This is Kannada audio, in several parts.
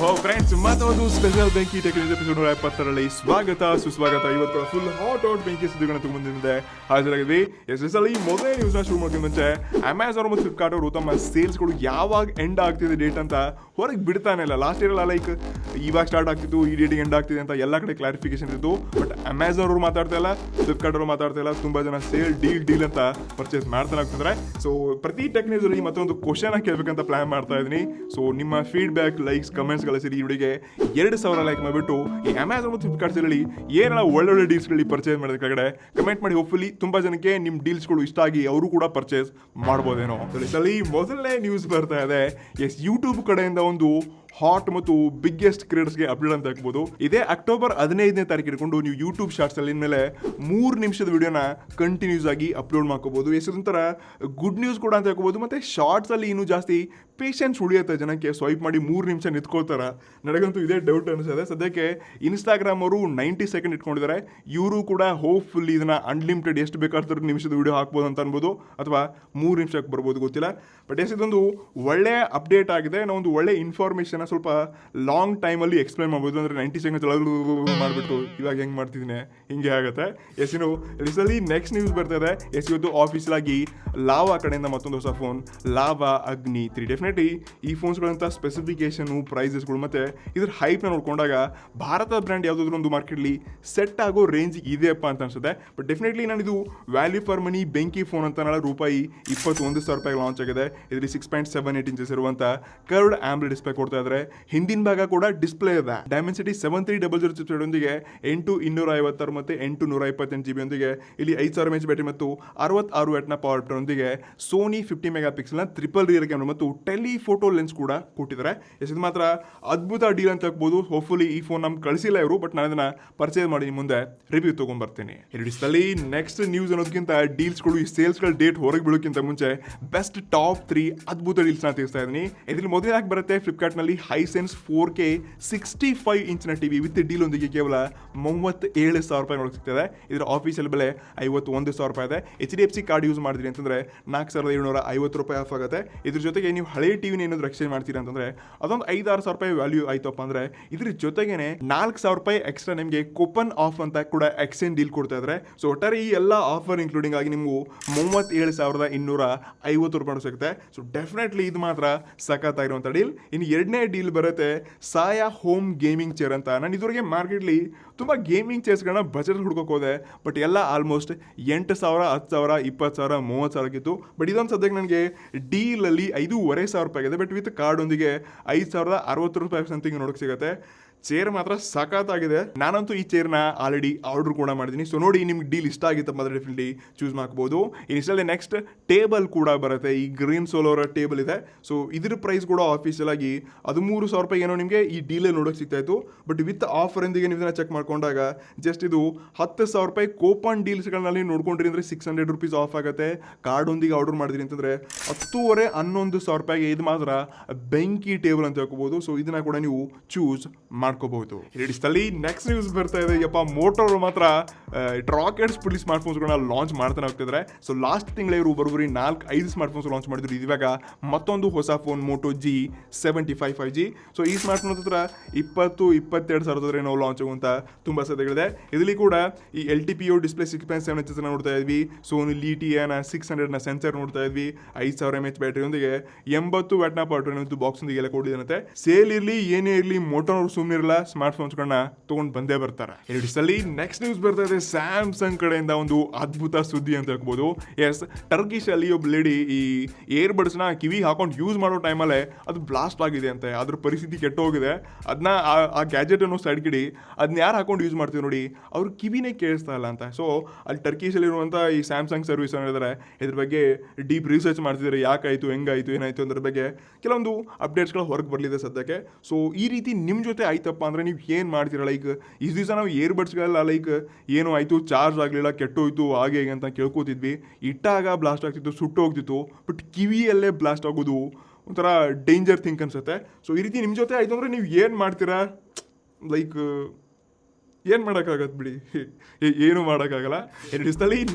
ಫ್ರೆಂಡ್ಸ್, ಮತ್ತೊಂದು ಸ್ಪೆಷಲ್ ಬೆಂಕಿ ಟೆಕ್ನಿಕ್ ಎಪಿಸೋಡ್ 170ರಲ್ಲಿ ಸ್ವಾಗತ ಸುಸ್ವಾಗತ. ಇವತ್ತು ಫುಲ್ ಹಾಟ್ ಬೆಂಕಿ ಸುದ್ದಿಗಳನ್ನ ತಗೊಂಡಿದೆ ಹಾಜರಾಗಿದ್ವಿ. ಎಸ್ಪೆಷಲಿ ಮೊದಲನೇ ನ್ಯೂಸ್ನ ಶುರು ಮಾಡೋಕೆ ಮುಂಚೆ ಅಮೆಝಾನ್ ಮತ್ತು ಫ್ಲಿಪ್ಕಾರ್ಟ್ ಅವರು ತಮ್ಮ ಸೇಲ್ಸ್ಗಳು ಯಾವಾಗ ಎಂಡ್ ಆಗ್ತಿದೆ ಡೇಟ್ ಅಂತ ಹೊರಗೆ ಬಿಡ್ತಾನೆ ಇಲ್ಲ. ಲಾಸ್ಟ್ ಇಯರ್ ಲೈಕ್ ಇವಾಗ ಸ್ಟಾರ್ಟ್ ಆಗ್ತಿತ್ತು, ಈ ಡೇಟಿಗೆ ಎಂಡ್ ಆಗ್ತಿದೆ ಅಂತ ಎಲ್ಲ ಕಡೆ ಕ್ಲಾರಿಫಿಕೇಶನ್ ಇತ್ತು. ಬಟ್ ಅಮೆಝಾನ್ ಅವರು ಮಾತಾಡ್ತಾ ಇಲ್ಲ, ಫ್ಲಿಪ್ಕಾರ್ಟ್ ಅವರು ಮಾತಾಡ್ತಾ ಇಲ್ಲ. ತುಂಬಾ ಜನ ಸೇಲ್ ಡೀಲ್ ಅಂತ ಪರ್ಚೇಸ್ ಮಾಡ್ತಾನೆ ಆಗ್ತಿದ್ರೆ. ಸೊ ಪ್ರತಿ ಟೆಕ್ ನ್ಯೂಸ್ ಅಲ್ಲಿ ಮತ್ತೊಂದು ಕ್ವಶನ್ ಕೇಳಬೇಕಂತ ಪ್ಲಾನ್ ಮಾಡ್ತಾ ಇದ್ದೀನಿ. ಸೊ ನಿಮ್ಮ ಫೀಡ್ಬ್ಯಾಕ್, ಲೈಕ್ಸ್, ಕಮೆಂಟ್ಸ್ ಗಳಿಸಿ ಈ ವಿಡಿಯೋಗೆ 2,000 ಲೈಕ್ ಮಾಡಿಬಿಟ್ಟು ಈ ಅಮೆಝಾನ್ ಮತ್ತು ಫ್ಲಿಪ್ಕಾರ್ಟ್ ಸೇಲಲ್ಲಿ ಏನೆಲ್ಲ ಒಳ್ಳೊಳ್ಳೆ ಡೀಲ್ಸ್ಗಳಲ್ಲಿ ಪರ್ಚೇಸ್ ಮಾಡೋದ ಕೆಳಗಡೆ ಕಮೆಂಟ್ ಮಾಡಿ. ಹೋಪ್ಫುಲಿ ತುಂಬಾ ಜನಕ್ಕೆ ನಿಮ್ಮ ಡೀಲ್ಸ್ಗಳು ಇಷ್ಟ ಆಗಿ ಅವರು ಕೂಡ ಪರ್ಚೇಸ್ ಮಾಡ್ಬೋದೇನೋ. ಮೊದಲನೇ ನ್ಯೂಸ್ ಬರ್ತಾ ಇದೆ. ಯೂಟ್ಯೂಬ್ ಕಡೆಯಿಂದ ಒಂದು ಹಾಟ್ ಮತ್ತು ಬಿಗ್ಗೆಸ್ಟ್ ಕ್ರಿಯೇಟರ್ಸ್ಗೆ ಅಪ್ಡೇಟ್ ಅಂತ ಹಾಕ್ಬೋದು. ಇದೇ ಅಕ್ಟೋಬರ್ 15ನೇ ತಾರೀಕು ಇಟ್ಕೊಂಡು ನೀವು ಯೂಟ್ಯೂಬ್ ಶಾರ್ಟ್ಸ್ ಅಲ್ಲಿ ಮೇಲೆ 3 ನಿಮಿಷದ ವಿಡಿಯೋನ ಕಂಟಿನ್ಯೂಸ್ ಆಗಿ ಅಪ್ಲೋಡ್ ಮಾಡ್ಕೋಬಹುದು. ಒಂಥರ ಗುಡ್ ನ್ಯೂಸ್ ಕೂಡ ಅಂತ ಹಾಕೋಬಹುದು. ಮತ್ತೆ ಶಾರ್ಟ್ಸ್ ಅಲ್ಲಿ ಇನ್ನೂ ಜಾಸ್ತಿ ಪೇಷನ್ಸ್ ಉಳಿಯುತ್ತೆ ಜನಕ್ಕೆ. ಸ್ವೈಪ್ ಮಾಡಿ 3 ನಿಮಿಷ ನಿಂತ್ಕೊಳ್ತಾರ. ನನಗಂತೂ ಇದೇ ಡೌಟ್ ಅನಿಸಿದೆ. ಸದ್ಯಕ್ಕೆ ಇನ್ಸ್ಟಾಗ್ರಾಮ್ ಅವರು 90 ಸೆಕೆಂಡ್ ಇಟ್ಕೊಂಡಿದ್ದಾರೆ. ಇವರು ಕೂಡ ಹೋಪ್ಫುಲ್ಲಿ ಇದನ್ನ ಅನ್ಲಿಮಿಟೆಡ್ ಎಷ್ಟು ಬೇಕಾದ್ರೂ ನಿಮಿಷದ ವಿಡಿಯೋ ಹಾಕ್ಬೋದು ಅಂತ ಅನ್ಬೋದು, ಅಥವಾ 3 ನಿಮಿಷಕ್ಕೆ ಬರ್ಬೋದು, ಗೊತ್ತಿಲ್ಲ. ಬಟ್ ಇದೊಂದು ಒಳ್ಳೆ ಅಪ್ಡೇಟ್ ಆಗಿದೆ. ನಾವು ಒಂದು ಒಳ್ಳೆ ಇನ್ಫಾರ್ಮೇಷನ್ ಸ್ವಲ್ಪ ಲಾಂಗ್ ಟೈಮಲ್ಲಿ ಎಕ್ಸ್ಪ್ಲೈನ್ ಮಾಡ್ಬೋದು. ಅಂದರೆ 90 ಸೆಕೆಂಡ್ಸ್ ಮಾಡಿಬಿಟ್ಟು ಇವಾಗ ಹೆಂಗೆ ಮಾಡ್ತಿದ್ದೀನಿ ಹಿಂಗೆ ಆಗುತ್ತೆ. ರಿಸಲಿ ನೆಕ್ಸ್ಟ್ ನ್ಯೂಸ್ ಬರ್ತಾ ಇದೆ. ಇವತ್ತು ಆಫೀಸಲಾಗಿ ಲಾವಾ ಕಡೆಯಿಂದ ಮತ್ತೊಂದು ಹೊಸ ಫೋನ್, ಲಾವಾ ಅಗ್ನಿ 3. ಡೆಫಿನೆಟ್ಲಿ ಈ ಫೋನ್ಸ್ಗಳಂತ ಸ್ಪೆಸಿಫಿಕೇಶನು, ಪ್ರೈಸಸ್ಗಳು ಮತ್ತು ಇದ್ರ ಹೈಪ್ನ ನೋಡ್ಕೊಂಡಾಗ ಭಾರತದ ಬ್ರ್ಯಾಂಡ್ ಯಾವುದಾದ್ರೂ ಒಂದು ಮಾರ್ಕೆಟ್ಲಿ ಸೆಟ್ ಆಗೋ ರೇಂಜ್ ಇದೆಯಪ್ಪ ಅಂತ ಅನ್ಸುತ್ತೆ. ಬಟ್ ಡೆಫಿನೆಟ್ಲಿ ನಾನು ಇದು ವ್ಯಾಲ್ಯೂ ಫಾರ್ ಮನಿ ಬೆಂಕಿ ಫೋನ್ ಅಂತ ರೂಪಾಯಿ 21,000 ಲಾಂಚ್ ಆಗಿದೆ. ಇದರಲ್ಲಿ 6.78 ಇಂಚಸ್ ಇರುವಂಥ ಕರ್ವ್ಡ್ ಆಮ್ಲೆಟ್ ಡಿಸ್ಪ್ಲೇ ಕೊಡ್ತಾ ಇದ್ದಾರೆ. ಹಿಂದಿನ ಭಾಗ ಕೂಡ ಡಿಸ್ಪ್ಲೇ ಇದೆ. ಡೈಮೆನ್ಸಿಟಿ 7300 ಚಿಪ್ಸೆಟ್ ಒಂದಿಗೆ 8256 ಮತ್ತು 828 GB ಒಂದಿಗೆ ಇಲ್ಲಿ 5000 mAh ಬ್ಯಾಟರಿ ಮತ್ತು 66 ವ್ಯಾಟ್ನ ಪವರ್ ಬಟನ್ ಒಂದಿಗೆ ಸೋನಿ 50 ಮೆಗಾ ಪಿಕ್ಸೆಲ್ನ ಟ್ರಿಪಲ್ ರಿಯರ್ ಕ್ಯಾಮ್ರಾ ಮತ್ತು ಟೆಲಿಫೋಟೋ ಲೆನ್ಸ್ ಕೂಡ ಕೊಟ್ಟಿದ್ದಾರೆ. ಇದು ಮಾತ್ರ ಅದ್ಭುತ ಡೀಲ್ ಅಂತ ಹಾಕ್ಬೋದು. ಹೋಪ್ಫುಲಿ ಈ ಫೋನ್ ನಮ್ಗೆ ಕಳಿಸಿಲ್ಲ ಇವರು, ಬಟ್ ನಾನು ಇದನ್ನ ಪರ್ಚೇಸ್ ಮಾಡಿ ಮುಂದೆ ರಿವ್ಯೂ ತಗೊಂಡ್ ಬರ್ತೀನಿ. ನೆಕ್ಸ್ಟ್ ನ್ಯೂಸ್ ಅನ್ನೋದಕ್ಕಿಂತ ಡೀಲ್ಸ್ಗಳು, ಈ ಸೇಲ್ಸ್ಗಳ ಡೇಟ್ ಹೊರಗೆ ಬೀಳೋಕ್ಕಿಂತ ಮುಂಚೆ ಬೆಸ್ಟ್ ಟಾಪ್ 3 ಅದ್ಭುತ ಡೀಲ್ಸ್ ನ ತಿಳಿಸ್ತಾ ಇದ್ದೀನಿ. ಇದರಲ್ಲಿ ಮೊದಲಾಗಿ ಬರುತ್ತೆ ಫ್ಲಿಪ್ಕಾರ್ಟ್ ನಲ್ಲಿ ಹೈಸೆನ್ಸ್ 4K 65 ಇಂಚಿನ ಟಿವಿ ವಿತ್ ಡೀಲ್ ಒಂದಿಗೆ ಕೇವಲ 37,000 ರೂಪಾಯಿ ನೋಡಕ್ ಸಿಗ್ತದೆ. ಇದರ ಆಫೀಸಿಯಲ್ ಬೆಲೆ 51,000 ರೂಪಾಯಿ ಇದೆ. HDFC ಕಾರ್ಡ್ ಯೂಸ್ ಮಾಡಿದ್ರಿ ಅಂತಂದ್ರೆ 4,750 ರೂಪಾಯಿ ಆಫ್ ಆಗುತ್ತೆ. ಇದ್ರ ಜೊತೆಗೆ ನೀವು ಹಳೆ ಟಿವಿನ ಏನಾದ್ರು ಎಕ್ಸ್ಚೇಂಜ್ ಮಾಡ್ತೀರಾ ಅಂತಂದ್ರೆ ಅದೊಂದು 5,000-6,000 ರೂಪಾಯಿ ವ್ಯಾಲ್ಯೂ ಆಯ್ತಪ್ಪ ಅಂದ್ರೆ ಇದ್ರ ಜೊತೆಗೇನೆ 4,000 ರೂಪಾಯಿ ಎಕ್ಸ್ಟ್ರಾ ನಿಮಗೆ ಕೂಪನ್ ಆಫ್ ಅಂತ ಕೂಡ ಎಕ್ಸ್ಚೇಂಜ್ ಡೀಲ್ ಕೊಡ್ತಾ ಇದ್ದಾರೆ. ಸೊ ಒಟ್ಟಾರೆ ಈ ಎಲ್ಲ ಆಫರ್ ಇನ್ಕ್ಲೂಡಿಂಗ್ ಆಗಿ ನಿಮ್ಗೂ 37,250 ರೂಪಾಯಿ ಸಿಗುತ್ತೆ. ಸೊ ಡೆಫಿನೆಟ್ಲಿ ಇದು ಮಾತ್ರ ಸಖತ್ತಾಗಿರುವಂಥ ಡೀಲ್. ಇನ್ನು ಎರಡನೇ ಡೀಲ್ ಬರುತ್ತೆ ಸಾಯಾ ಹೋಮ್ ಗೇಮಿಂಗ್ ಚೇರ್ ಅಂತ. ನಾನು ಇದುವರೆಗೆ ಮಾರ್ಕೆಟ್ಲಿ ತುಂಬ ಗೇಮಿಂಗ್ ಚೇರ್ಸ್ಗಳನ್ನ ಬಜೆಟ್ ಹುಡ್ಕೋಕೆ ಹೋದೆ, ಬಟ್ ಎಲ್ಲ ಆಲ್ಮೋಸ್ಟ್ 8,000, 10,000, 20,000, 30,000 ಇತ್ತು. ಬಟ್ ಇದೊಂದು ಸದ್ಯಕ್ಕೆ ನನಗೆ ಡೀಲಲ್ಲಿ 5,500 ರೂಪಾಯಿ ಆಗಿದೆ. ಬಟ್ ವಿತ್ ಕಾರ್ಡ್ ಒಂದಿಗೆ 5,060 ರೂಪಾಯಿ ಸಮಥಿಂಗ್ ನೋಡೋಕೆ ಸಿಗುತ್ತೆ. ಚೇರ್ ಮಾತ್ರ ಸಖತ್ತಾಗಿದೆ. ನಾನಂತೂ ಈ ಚೇರ್ನ ಆಲ್ರೆಡಿ ಆರ್ಡರ್ ಕೂಡ ಮಾಡಿದ್ದೀನಿ. ಸೊ ನೋಡಿ, ನಿಮ್ಗೆ ಡೀಲ್ ಇಷ್ಟ ಆಗಿತ್ತಪ್ಪ ಅಂದ್ರೆ ಡೆಫಿನೆಟ್ಲಿ ಚೂಸ್ ಮಾಡ್ಕೋಬಹುದು. ಇನ್ಸ್ಟಲ್ಲೇ ನೆಕ್ಸ್ಟ್ ಟೇಬಲ್ ಕೂಡ ಬರುತ್ತೆ. ಈ ಗ್ರೀನ್ ಸೋಲೋರ ಟೇಬಲ್ ಇದೆ. ಸೊ ಇದ್ರ ಪ್ರೈಸ್ ಕೂಡ ಆಫೀಸಿಯಲ್ ಆಗಿ 13,000 ರೂಪಾಯಿ ಏನೋ ನಿಮಗೆ ಈ ಡೀಲಲ್ಲಿ ನೋಡೋಕೆ ಸಿಗ್ತಾ ಇತ್ತು. ಬಟ್ ವಿತ್ ಆಫರ್ ಎಂದಿಗೆ ನೀವು ಚೆಕ್ ಮಾಡ್ಕೊಂಡಾಗ ಜಸ್ಟ್ ಇದು 10,000 ರೂಪಾಯಿ ಕೂಪನ್ ಡೀಲ್ಸ್ಗಳಲ್ಲಿ ನೋಡ್ಕೊಂಡ್ರಿ ಅಂದ್ರೆ 600 ರೂಪೀಸ್ ಆಫ್ ಆಗುತ್ತೆ. ಕಾರ್ಡ್ ಒಂದಿಗೆ ಆರ್ಡರ್ ಮಾಡಿದ್ರಿ ಅಂತಂದ್ರೆ 10,500-11,000 ರೂಪಾಯಿಗೆ ಇದು ಮಾತ್ರ ಬೆಂಕಿ ಟೇಬಲ್ ಅಂತ ಹೇಳ್ಕೋಬಹುದು. ಸೊ ಇದನ್ನ ಕೂಡ ನೀವು ಚೂಸ್ ಮಾಡ್ಕೋಬಹುದು. ನೆಕ್ಸ್ಟ್ ನ್ಯೂಸ್ ಬರ್ತಾ ಇದೆ. ಮೋಟೋರು ಮಾತ್ರ ರಾಕೆಟ್ಸ್ ಪುಡಿ ಸ್ಮಾರ್ಟ್ ಫೋನ್ಸ್ಗಳನ್ನ ಲಾಂಚ್ ಮಾಡ್ತಾನೆ ಹೋಗ್ತಿದ್ದಾರೆ. ಸೊ ಲಾಸ್ಟ್ ತಿಂಗಳ ಇವರು ಬರೋಬ್ಬರಿ 4-5 ಸ್ಮಾರ್ಟ್ ಫೋನ್ಸ್ ಲಾಂಚ್ ಮಾಡಿದ್ರು. ಇವಾಗ ಮತ್ತೊಂದು ಹೊಸ phone Moto G75 5G. So ಈ ಸ್ಮಾರ್ಟ್ ಫೋನ್ ಹತ್ರ 20-22 ಸಾವಿರದ ನಾವು ಲಾಂಚ್ ಆಗುವಂತ ತುಂಬಾ ಸಾಧ್ಯತೆಗಳಿದೆ. ಇದರಲ್ಲಿ ಕೂಡ ಈ LTPO ಡಿಸ್ಪ್ಲೇ 6.7 ಇಂಚಸ್ ನೋಡ್ತಾ ಇದ್ವಿ. ಸೋನಿ LTE 600 ಸೆನ್ಸರ್ ನೋಡ್ತಾ ಇದ್ವಿ. 5,000 mAh ಬ್ಯಾಟರಿ ಒಂದಿಗೆ 80 ವ್ಯಾಟ್ನ ಪವರ್ ಬಾಕ್ಸ್ ಒಂದಿಗೆ ಎಲ್ಲ ಕೊಟ್ಟಿದೆ. ಸೇಲ್ ಇರ್ಲಿ ಏನೇ ಇರಲಿ ಮೋಟೋ ಸುಮ್ಮನೆ ಇರಲ್ಲ, ಸ್ಮಾರ್ಟ್ ಫೋನ್ಸ್ಗಳನ್ನ ತಗೊಂಡು ಬಂದೇ ಬರ್ತಾರೆ. ನೆಕ್ಸ್ಟ್ ನ್ಯೂಸ್ ಬರ್ತಾ ಇದೆ. ಸ್ಯಾಮ್ಸಂಗ್ ಕಡೆಯಿಂದ ಒಂದು ಅದ್ಭುತ ಸುದ್ದಿ ಅಂತ ಹೇಳ್ಬೋದು. ಟರ್ಕಿಶ್ ಅಲ್ಲಿ ಒಬ್ಬ ಲೇಡಿ ಈ ಏರ್ ಬಡ್ಸ್ ನ ಕಿವಿ ಹಾಕೊಂಡು ಯೂಸ್ ಮಾಡೋ ಟೈಮಲ್ಲೇ ಅದು ಬ್ಲಾಸ್ಟ್ ಆಗಿದೆ ಅಂತೆ. ಅದ್ರ ಪರಿಸ್ಥಿತಿ ಕೆಟ್ಟೋಗಿದೆ. ಅದನ್ನ ಆ ಗ್ಯಾಜೆಟ್ ಅನ್ನೋ ಸೈಡ್ ಕಿಡಿ ಅದನ್ನ ಯಾರು ಹಾಕೊಂಡು ಯೂಸ್ ಮಾಡ್ತೀವಿ ನೋಡಿ, ಅವ್ರ ಕಿವಿನೇ ಕೇಳಿಸ್ತಾ ಇಲ್ಲ ಅಂತ. ಸೊ ಅಲ್ಲಿ ಟರ್ಕಿಶ್ ಅಲ್ಲಿ ಇರುವಂತ ಈ ಸ್ಯಾಮ್ಸಂಗ್ ಸರ್ವಿಸ್ ಹೇಳಿದ್ರೆ ಇದ್ರ ಬಗ್ಗೆ ಡೀಪ್ ರಿಸರ್ಚ್ ಮಾಡ್ತಿದ್ದಾರೆ. ಯಾಕಾಯ್ತು, ಹೆಂಗಾಯ್ತು, ಏನಾಯ್ತು ಅದ್ರ ಬಗ್ಗೆ ಕೆಲವೊಂದು ಅಪ್ಡೇಟ್ಸ್ಗಳು ಹೊರಗೆ ಬರಲಿದೆ ಸದ್ಯಕ್ಕೆ. ಸೊ ಈ ರೀತಿ ನಿಮ್ಮ ಜೊತೆ ಆಯ್ತಪ್ಪ ಅಂದ್ರೆ ನೀವು ಏನು ಮಾಡ್ತೀರಾ? ಲೈಕ್ ಇಷ್ಟು ದಿವಸ ನಾವು ಏರ್ ಬಡ್ಸ್ಗಳೆಲ್ಲ ಲೈಕ್ ಏನೋ ಆಯಿತು, ಚಾರ್ಜ್ ಆಗಲಿಲ್ಲ, ಕೆಟ್ಟೋಯ್ತು, ಹಾಗೆ ಹೇಗೆ ಅಂತ ಕೇಳ್ಕೋತಿದ್ವಿ. ಇಟ್ಟಾಗ ಬ್ಲಾಸ್ಟ್ ಆಗ್ತಿತ್ತು, ಸುಟ್ಟು ಹೋಗ್ತಿತ್ತು. ಬಟ್ ಕಿವಿಯಲ್ಲೇ ಬ್ಲಾಸ್ಟ್ ಆಗೋದು ಒಂಥರ ಡೇಂಜರ್ ಥಿಂಕ್ ಅನ್ಸುತ್ತೆ. ಸೊ ಈ ರೀತಿ ನಿಮ್ಮ ಜೊತೆ ಆಯಿತು ಅಂದರೆ ನೀವು ಏನು ಮಾಡ್ತೀರಾ? ಲೈಕ್ ಏನು ಮಾಡೋಕ್ಕಾಗತ್ತೆ ಬಿಡಿ, ಏನು ಮಾಡೋಕ್ಕಾಗಲ್ಲ.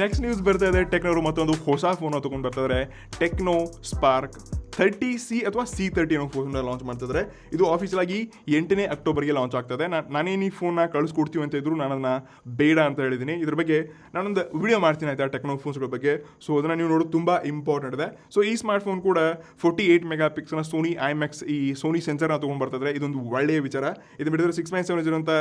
ನೆಕ್ಸ್ಟ್ ನ್ಯೂಸ್ ಬರ್ತಾ ಇದೆ. ಟೆಕ್ನೋರು ಮತ್ತೊಂದು ಹೊಸ ಫೋನ್ ತೊಗೊಂಡು ಬರ್ತಾ ಇದ್ದಾರೆ. ಟೆಕ್ನೋ ಸ್ಪಾರ್ಕ್ 30C ಅಥವಾ C30 ಅನ್ನೋ ಫೋನ್ನ ಲಾಂಚ್ ಮಾಡ್ತಿದ್ದಾರೆ. ಇದು ಆಫೀಷಿಯಲ್ ಆಗಿ 8ನೇ ಅಕ್ಟೋಬರ್ಗೆ ಲಾಂಚ್ ಆಗ್ತದೆ. ನಾನೇನು ಈ ಫೋನ್ನ ಕಳಿಸ್ಕೊಡ್ತೀವಿ ಅಂತ ಇದ್ರು ನಾನು ಅದನ್ನು ಬೇಡ ಅಂತ ಹೇಳಿದ್ದೀನಿ. ಇದ್ರ ಬಗ್ಗೆ ನಾನೊಂದು ವಿಡಿಯೋ ಮಾಡ್ತೀನಿ ಆಯ್ತಾ ಟೆಕ್ನೋ ಫೋನ್ಸ್ಗಳ ಬಗ್ಗೆ. ಸೊ ಅದನ್ನು ನೀವು ನೋಡೋದು ತುಂಬ ಇಂಪಾರ್ಟೆಂಟ್ ಇದೆ. ಸೊ ಈ ಸ್ಮಾರ್ಟ್ ಫೋನ್ ಕೂಡ 48 ಮೆಗಾ ಪಿಕ್ಸಲ್ನ ಸೋನಿ IMX ಈ ಸೋನಿ ಸೆನ್ಸರ್ನ ತೊಗೊಂಡು ಬರ್ತಿದ್ರೆ ಇದೊಂದು ಒಳ್ಳೆಯ ವಿಚಾರ. ಇದು ಬಿಟ್ಟಿದ್ರೆ 6.7 ಅಂತ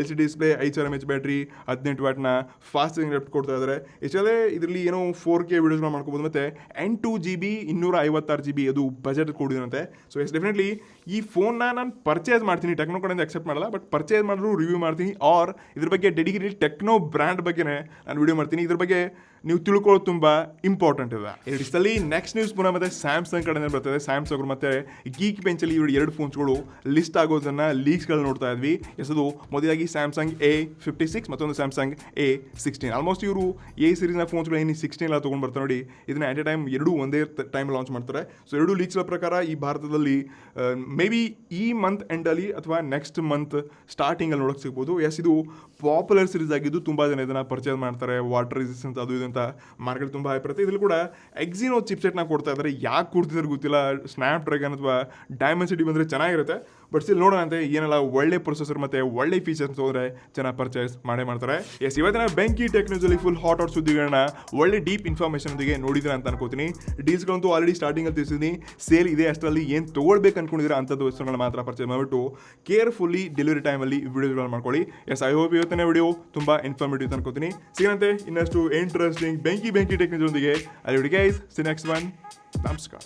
LCD ಡಿಸ್ಪ್ಲೇ, 5000 mAh ಬ್ಯಾಟ್ರಿ, 18 ವಾಟ್ನ ಫಾಸ್ಟ್ ಚಾರ್ಜಿಂಗ್ ರೆಪ್ ಕೊಡ್ತಾ ಇದ್ದಾರೆ. ಇಷ್ಟೇ ಇದರಲ್ಲಿ ಏನೋ 4K ವಿಡಿಯೋಸ್ನ ಮಾಡ್ಕೋಬೋದು. ಮತ್ತು 8GB 256GB ಅದು ಬಜೆಟ್ ಕೊಡಿದಂತೆ. ಸೊ ಎಸ್ ಡೆಫಿನೆಟ್ಲಿ ಈ ಫೋನ್ನ ನಾನು ಪರ್ಚೇಸ್ ಮಾಡ್ತೀನಿ, ಟೆಕ್ನೋ ಕಡೆಯಿಂದ ಅಕ್ಸೆಪ್ಟ್ ಮಾಡಲ್ಲ, ಬಟ್ ಪರ್ಚೇಸ್ ಮಾಡಿದ್ರು ರಿವ್ಯೂ ಮಾಡ್ತೀನಿ. ಆರ್ ಇದ್ರ ಬಗ್ಗೆ ಡೆಡಿಕೇಟೆಡ್ ಟೆಕ್ನೋ ಬ್ರ್ಯಾಂಡ್ ಬಗ್ಗೆನೇ ನಾನು ವಿಡಿಯೋ ಮಾಡ್ತೀನಿ. ಇದ್ರ ಬಗ್ಗೆ ನೀವು ತಿಳ್ಕೊಳ್ಳೋದು ತುಂಬ ಇಂಪಾರ್ಟೆಂಟ್ ಇದೆ. ಎರಡಿಸಲ್ಲಿ ನೆಕ್ಸ್ಟ್ ನ್ಯೂಸ್ ಪುನಃ ಮತ್ತೆ ಸ್ಯಾಮ್ಸಂಗ್ ಕಡೆಯಿಂದ ಬರ್ತದೆ. ಸ್ಯಾಮ್ಸಂಗ್ ಮತ್ತೆ ಗೀಕ್ ಬೆಂಚಲ್ಲಿ ಇವರು 2 ಫೋನ್ಸ್ಗಳು ಲಿಸ್ಟ್ ಆಗೋದನ್ನ ಲೀಕ್ಸ್ಗಳು ನೋಡ್ತಾ ಇದ್ವಿ. ಎಸದು ಮೊದಲಾಗಿ ಸ್ಯಾಮ್ಸಂಗ್ A56 ಮತ್ತೊಂದು ಸ್ಯಾಮ್ಸಂಗ್ A16. ಆಲ್ಮೋಸ್ಟ್ ಇವರು A ಸೀರೀಸ್ನ ಫೋನ್ಸ್ಗಳು ಏನು 16 ಎಲ್ಲ ತೊಗೊಂಡು ಬರ್ತಾರೆ ನೋಡಿ. ಇದನ್ನ ಅಟ್ ಎ ಟೈಮ್ ಎರಡೂ ಒಂದೇ ಟೈಮ್ ಲಾಂಚ್ ಮಾಡ್ತಾರೆ. ಸೊ ಎರಡೂ ಲೀಕ್ಸ್ಗಳ ಪ್ರಕಾರ ಈ ಭಾರತದಲ್ಲಿ ಮೇ ಬಿ ಈ ಮಂತ್ ಎಂಡಲ್ಲಿ ಅಥವಾ ನೆಕ್ಸ್ಟ್ ಮಂತ್ ಸ್ಟಾರ್ಟಿಂಗಲ್ಲಿ ನೋಡೋಕೆ ಸಿಗ್ಬೋದು. ಎಸ್ ಇದು ಪಾಪ್ಯುಲರ್ ಸೀರೀಸ್ ಆಗಿದ್ದು ತುಂಬ ಜನ ಇದನ್ನು ಪರ್ಚೇಸ್ ಮಾಡ್ತಾರೆ. ವಾಟರ್ ರೆಸಿಸ್ಟೆನ್ಸ್ ಅದು ಇದು ಅಂತ ಮಾರ್ಕೆಟ್ ತುಂಬ ಹೈ ಬರುತ್ತೆ. ಇದ್ರಲ್ಲಿ ಕೂಡ ಎಕ್ಸಿನೋ ಚಿಪ್ಸೆಟ್ನ ಕೊಡ್ತಾ ಇದ್ದಾರೆ. ಯಾಕೆ ಕೊಡ್ತಿದ್ದಾರೆ ಗೊತ್ತಿಲ್ಲ. ಸ್ನ್ಯಾಪ್ ಡ್ರ್ಯಾಗನ್ ಅಥವಾ ಡೈಮೆನ್ಸಿಟಿ ಬಂದರೆ ಚೆನ್ನಾಗಿರುತ್ತೆ. ಬಟ್ ಸ್ಟಿಲ್ ನೋಡೋಣ ಅಂತ ಏನೆಲ್ಲ ಒಳ್ಳೆ ಪ್ರೊಸೆಸರ್ ಮತ್ತು ಒಳ್ಳೆ ಫೀಚರ್ಸ್ ಹೋದರೆ ಚೆನ್ನಾಗಿ ಪರ್ಚೇಸ್ ಮಾಡ್ತಾರೆ. ಎಸ್ ಇವತ್ತಿನ ಬೆಂಕಿ ಟೆಕ್ನಾಲಜಿಲಿ ಫುಲ್ ಹಾಟ್ ಸುದ್ದಿಗಳನ್ನ ಒಳ್ಳೆ ಡೀಪ್ ಇನ್ಫಾರ್ಮೇಷನ್ಗೆ ನೋಡಿದ್ರೆ ಅಂತ ಅನ್ಕೋತೀನಿ. ಡೀಲ್ಸ್ಗಳಂತೂ ಆಲ್ರೆಡಿ ಸ್ಟಾರ್ಟಿಂಗಲ್ಲಿ ತಿಳಿಸಿದ್ದೀನಿ. ಸೇಲ್ ಇದೆ ಅಷ್ಟರಲ್ಲಿ ಏನು ತೊಗೊಳ್ಬೇಕು ಅನ್ಕೊಂಡಿದ್ರೆ ಅಂಥದ್ದು ವಸ್ತುಗಳನ್ನ ಮಾತ್ರ ಪರ್ಚೇಸ್ ಮಾಡಿಬಿಟ್ಟು ಕೇರ್ಫುಲ್ಲಿ ಡೆಲಿವರಿ ಟೈಮಲ್ಲಿ ವಿಡಿಯೋಗಳನ್ನ ಮಾಡ್ಕೊಳ್ಳಿ. ಎಸ್ ಐ ಹೋಪ್ ಇವತ್ತಿನ ವಿಡಿಯೋ ತುಂಬ ಇನ್ಫಾರ್ಮೇಟಿವ್ ಅನ್ಕೋತೀನಿ. ಸಿಗಂತೆ ಇನ್ನಷ್ಟು ಇಂಟ್ರೆಸ್ಟಿಂಗ್ ಬೆಂಕಿ ಟೆಕ್ನಾಲಜಿಯೊಂದಿಗೆ. ಅಲ್ಲಿ ಗೈಸ್ ಸಿ ನೆಕ್ಸ್ಟ್ ಒನ್. ನಮಸ್ಕಾರ.